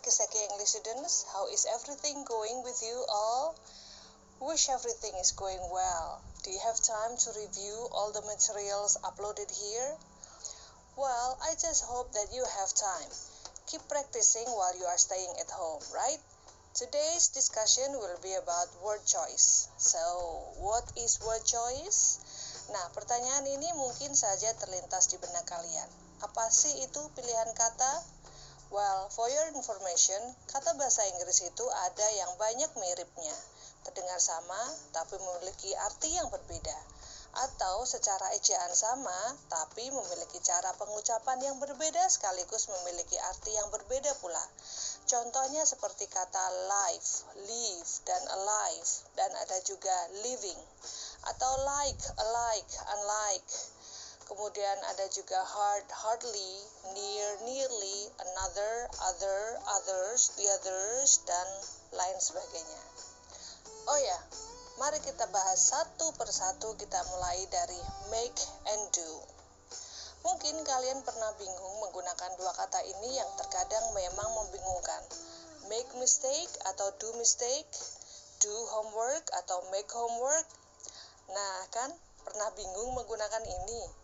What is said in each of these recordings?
Kiseki English students, how is everything going with you all? Wish everything is going well. Do you have time to review all the materials uploaded here? Well, I just hope that you have time. Keep practicing while you are staying at home, right? Today's discussion will be about word choice. So, what is word choice? Nah, pertanyaan ini mungkin saja terlintas di benak kalian. Apa sih itu pilihan kata? Well, for your information, kata bahasa Inggris itu ada yang banyak miripnya. Terdengar sama, tapi memiliki arti yang berbeda. Atau secara ejaan sama, tapi memiliki cara pengucapan yang berbeda sekaligus memiliki arti yang berbeda pula. Contohnya seperti kata life, live, dan alive, dan ada juga living. Atau like, alike, unlike. Kemudian ada juga hard, hardly, near, nearly, another, other, others, the others, dan lain sebagainya. Oh ya, mari kita bahas satu persatu. Kita mulai dari make and do. Mungkin kalian pernah bingung menggunakan dua kata ini yang terkadang memang membingungkan. Make mistake atau do mistake, do homework atau make homework. Nah, kan pernah bingung menggunakan ini.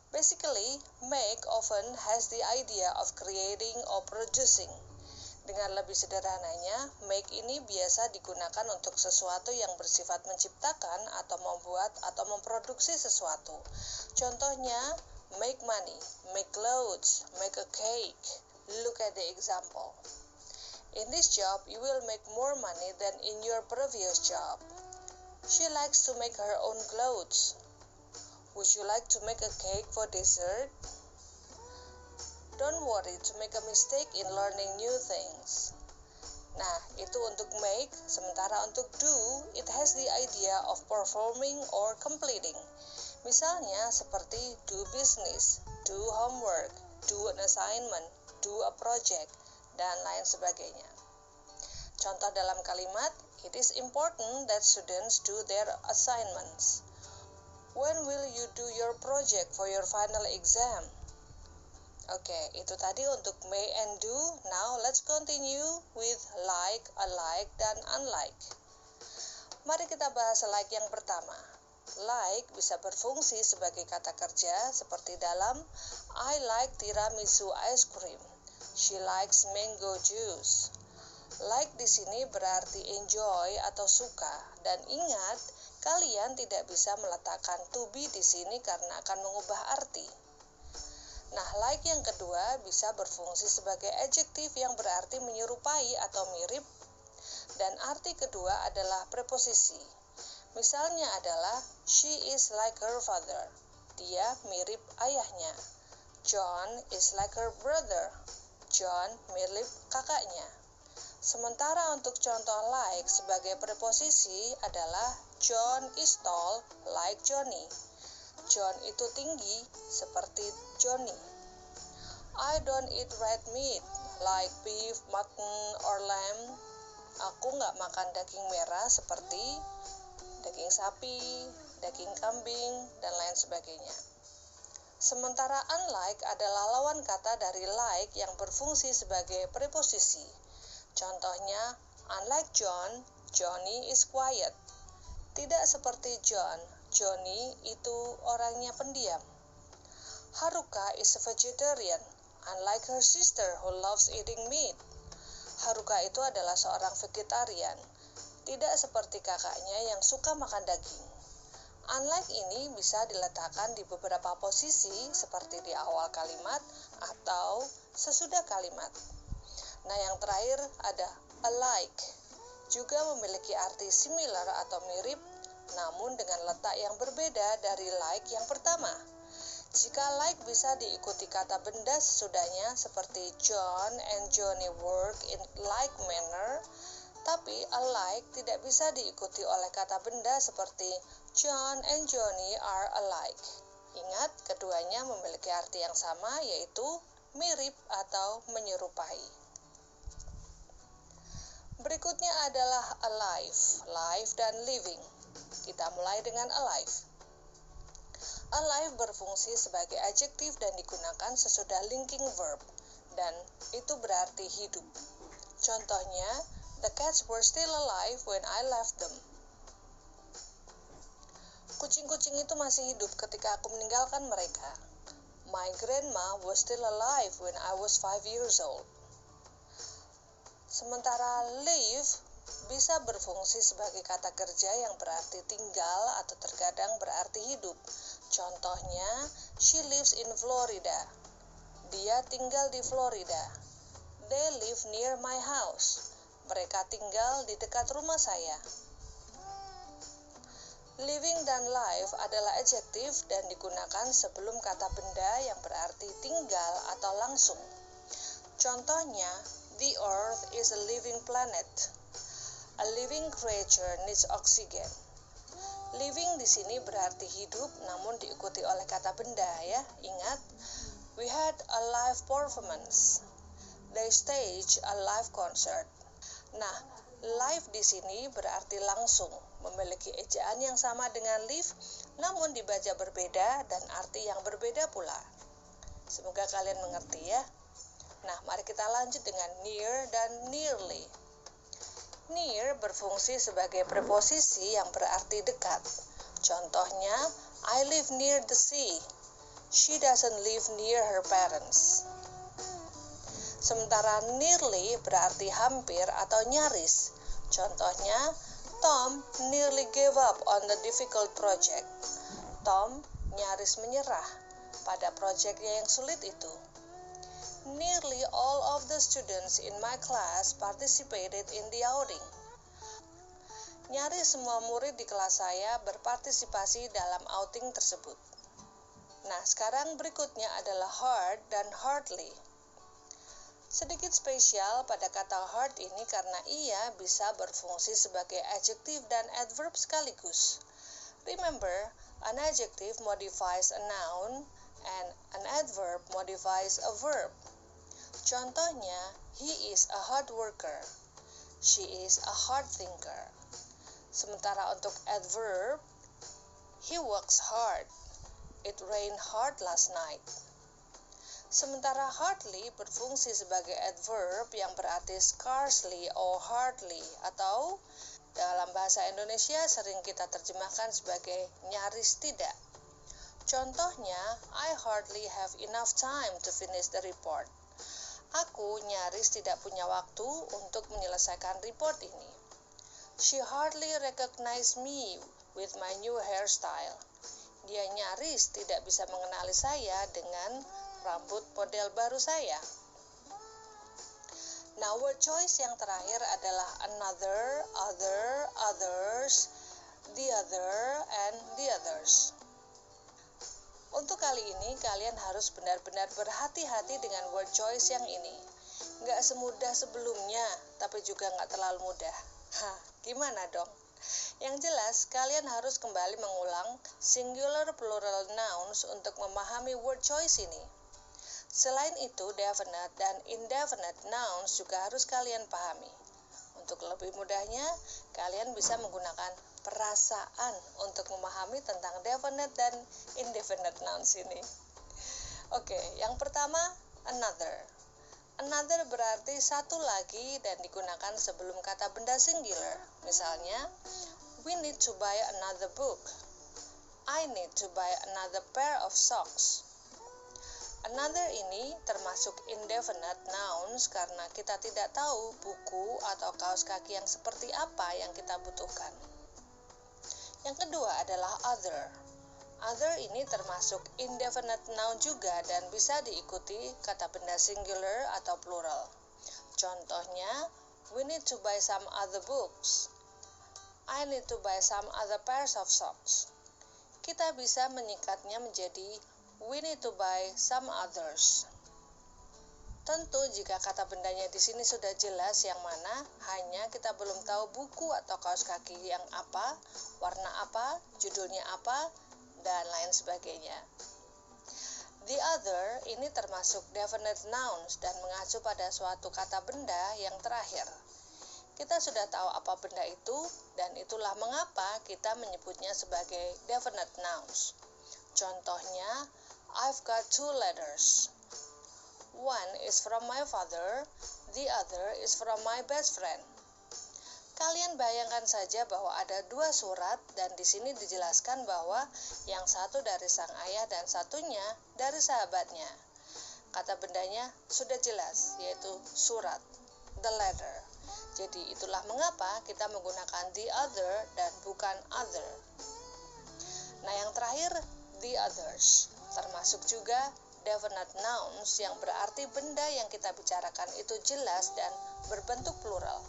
Basically, make often has the idea of creating or producing. Dengan lebih sederhananya, make ini biasa digunakan untuk sesuatu yang bersifat menciptakan atau membuat atau memproduksi sesuatu. Contohnya, make money, make clothes, make a cake. Look at the example. In this job, you will make more money than in your previous job. She likes to make her own clothes. Would you like to make a cake for dessert? Don't worry to make a mistake in learning new things. Nah, itu untuk make. Sementara untuk do, it has the idea of performing or completing. Misalnya seperti do business, do homework, do an assignment, do a project, dan lain sebagainya. Contoh dalam kalimat, it is important that students do their assignments. When will you do your project for your final exam? Oke, itu tadi untuk may and do. Now, let's continue with like, alike, dan unlike. Mari kita bahas like yang pertama. Like bisa berfungsi sebagai kata kerja seperti dalam I like tiramisu ice cream. She likes mango juice. Like di sini berarti enjoy atau suka. Dan ingat, kalian tidak bisa meletakkan to be di sini karena akan mengubah arti. Nah, like yang kedua bisa berfungsi sebagai adjektif yang berarti menyerupai atau mirip. Dan arti kedua adalah preposisi. Misalnya adalah, she is like her father. Dia mirip ayahnya. John is like her brother. John mirip kakaknya. Sementara untuk contoh like sebagai preposisi adalah John is tall like Johnny. John itu tinggi seperti Johnny. I don't eat red meat like beef, mutton, or lamb. Aku nggak makan daging merah seperti daging sapi, daging kambing, dan lain sebagainya. Sementara unlike adalah lawan kata dari like yang berfungsi sebagai preposisi. Contohnya, unlike John, Johnny is quiet. Tidak seperti John, Johnny itu orangnya pendiam. Haruka is a vegetarian, unlike her sister who loves eating meat. Haruka itu adalah seorang vegetarian, tidak seperti kakaknya yang suka makan daging. Unlike ini bisa diletakkan di beberapa posisi seperti di awal kalimat atau sesudah kalimat. Nah, yang terakhir ada alike, juga memiliki arti similar atau mirip, namun dengan letak yang berbeda dari like yang pertama. Jika like bisa diikuti kata benda sesudahnya seperti John and Johnny work in like manner, tapi alike tidak bisa diikuti oleh kata benda seperti John and Johnny are alike. Ingat, keduanya memiliki arti yang sama, yaitu mirip atau menyerupai. Berikutnya adalah alive, live, dan living. Kita mulai dengan alive. Alive berfungsi sebagai adjektif dan digunakan sesudah linking verb, dan itu berarti hidup. Contohnya, the cats were still alive when I left them. Kucing-kucing itu masih hidup ketika aku meninggalkan mereka. My grandma was still alive when I was 5 years old. Sementara live bisa berfungsi sebagai kata kerja yang berarti tinggal atau terkadang berarti hidup. Contohnya, she lives in Florida. Dia tinggal di Florida. They live near my house. Mereka tinggal di dekat rumah saya. Living dan live adalah adjektif dan digunakan sebelum kata benda yang berarti tinggal atau langsung. Contohnya, the earth is a living planet. A living creature needs oxygen. Living di sini berarti hidup namun diikuti oleh kata benda ya. Ingat, we had a live performance. They staged a live concert. Nah, live di sini berarti langsung, memiliki ejaan yang sama dengan live, namun dibaca berbeda dan arti yang berbeda pula. Semoga kalian mengerti ya. Nah, mari kita lanjut dengan near dan nearly. Near berfungsi sebagai preposisi yang berarti dekat. Contohnya, I live near the sea. She doesn't live near her parents. Sementara nearly berarti hampir atau nyaris. Contohnya, Tom nearly gave up on the difficult project. Tom nyaris menyerah pada proyeknya yang sulit itu. Nearly all of the students in my class participated in the outing. Nyaris semua murid di kelas saya berpartisipasi dalam outing tersebut. Nah, sekarang berikutnya adalah hard dan hardly. Sedikit spesial pada kata hard ini karena ia bisa berfungsi sebagai adjektif dan adverb sekaligus. Remember, an adjective modifies a noun and an adverb modifies a verb. Contohnya, he is a hard worker. She is a hard thinker. Sementara untuk adverb, he works hard. It rained hard last night. Sementara hardly berfungsi sebagai adverb yang berarti scarcely or hardly, atau dalam bahasa Indonesia sering kita terjemahkan sebagai nyaris tidak. Contohnya, I hardly have enough time to finish the report. Aku nyaris tidak punya waktu untuk menyelesaikan report ini. She hardly recognized me with my new hairstyle. Dia nyaris tidak bisa mengenali saya dengan rambut model baru saya. Nah, word choice yang terakhir adalah another, other, others, the other, and the others. Untuk kali ini, kalian harus benar-benar berhati-hati dengan word choice yang ini. Nggak semudah sebelumnya, tapi juga nggak terlalu mudah. Gimana dong? Yang jelas, kalian harus kembali mengulang singular plural nouns untuk memahami word choice ini. Selain itu, definite dan indefinite nouns juga harus kalian pahami. Untuk lebih mudahnya, kalian bisa menggunakan perasaan untuk memahami tentang definite dan indefinite nouns ini. Oke, yang pertama, another. Another berarti satu lagi dan digunakan sebelum kata benda singular. Misalnya, we need to buy another book. I need to buy another pair of socks. Another ini termasuk indefinite nouns karena kita tidak tahu buku atau kaos kaki yang seperti apa yang kita butuhkan. Yang kedua adalah other. Other ini termasuk indefinite noun juga dan bisa diikuti kata benda singular atau plural. Contohnya, we need to buy some other books. I need to buy some other pairs of socks. Kita bisa menyingkatnya menjadi we need to buy some others. Tentu jika kata bendanya di sini sudah jelas yang mana, hanya kita belum tahu buku atau kaos kaki yang apa, warna apa, judulnya apa, dan lain sebagainya. The other ini termasuk definite nouns dan mengacu pada suatu kata benda yang terakhir. Kita sudah tahu apa benda itu, dan itulah mengapa kita menyebutnya sebagai definite nouns. Contohnya, I've got 2 letters. One is from my father, the other is from my best friend. Kalian bayangkan saja bahwa ada dua surat dan di sini dijelaskan bahwa yang satu dari sang ayah dan satunya dari sahabatnya. Kata bendanya sudah jelas, yaitu surat, the letter. Jadi itulah mengapa kita menggunakan the other dan bukan other. Nah, yang terakhir, the others, termasuk juga definite nouns yang berarti benda yang kita bicarakan itu jelas dan berbentuk plural.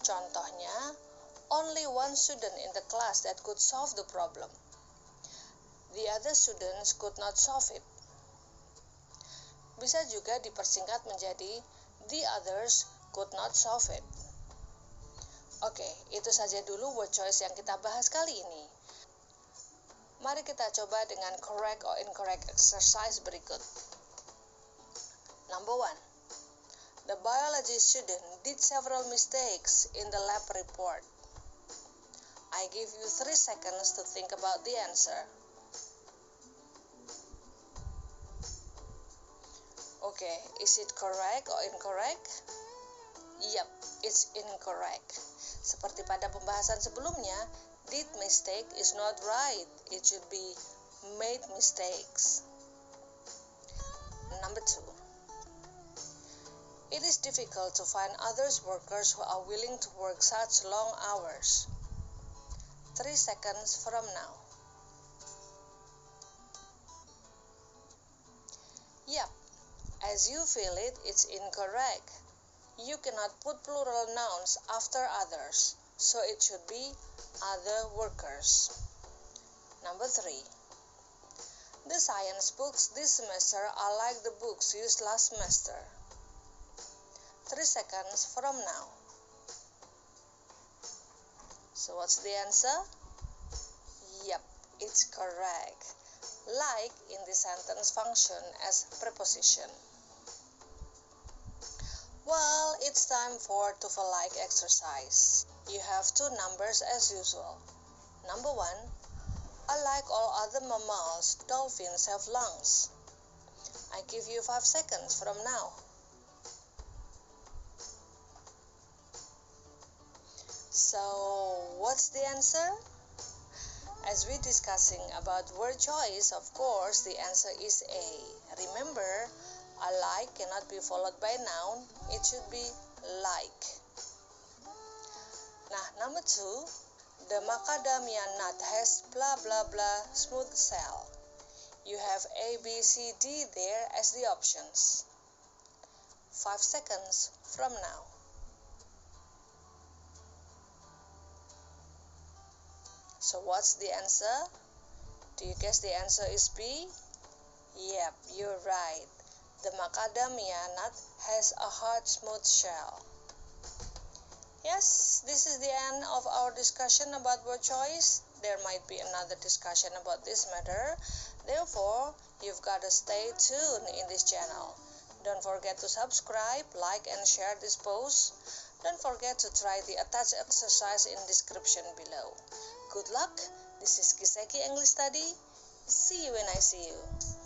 Contohnya, only one student in the class that could solve the problem. The other students could not solve it. Bisa juga dipersingkat menjadi the others could not solve it. Oke, itu saja dulu word choice yang kita bahas kali ini. Mari kita coba dengan correct or incorrect exercise berikut. Number 1. The biology student did several mistakes in the lab report. I give you 3 seconds to think about the answer. Okay, is it correct or incorrect? Yep, it's incorrect. Seperti pada pembahasan sebelumnya, did mistake is not right. It should be made mistakes. Number 2. It is difficult to find others workers who are willing to work such long hours. 3 seconds from now. Yep, as you feel it, it's incorrect. You cannot put plural nouns after others, so it should be other workers. Number 3. The science books this semester are like the books used last semester. 3 seconds from now. So what's the answer? Yep, it's correct. Like in the sentence function as preposition. Well, it's time for TOEFL-like exercise. You have 2 numbers as usual. Number 1, unlike all other mammals, dolphins have lungs. I give you 5 seconds from now. So, what's the answer? As we're discussing about word choice, of course, the answer is A. Remember, alike cannot be followed by noun, it should be like. Nah, number 2, the macadamia nut has blah blah blah smooth shell. You have A, B, C, D there as the options. 5 seconds from now. So what's the answer? Do you guess the answer is B? Yep, you're right. The macadamia nut has a hard, smooth shell. Yes, this is the end of our discussion about word choice. There might be another discussion about this matter. Therefore, you've got to stay tuned in this channel. Don't forget to subscribe, like, and share this post. Don't forget to try the attached exercise in description below. Good luck. This is Kiseki English Study. See you when I see you.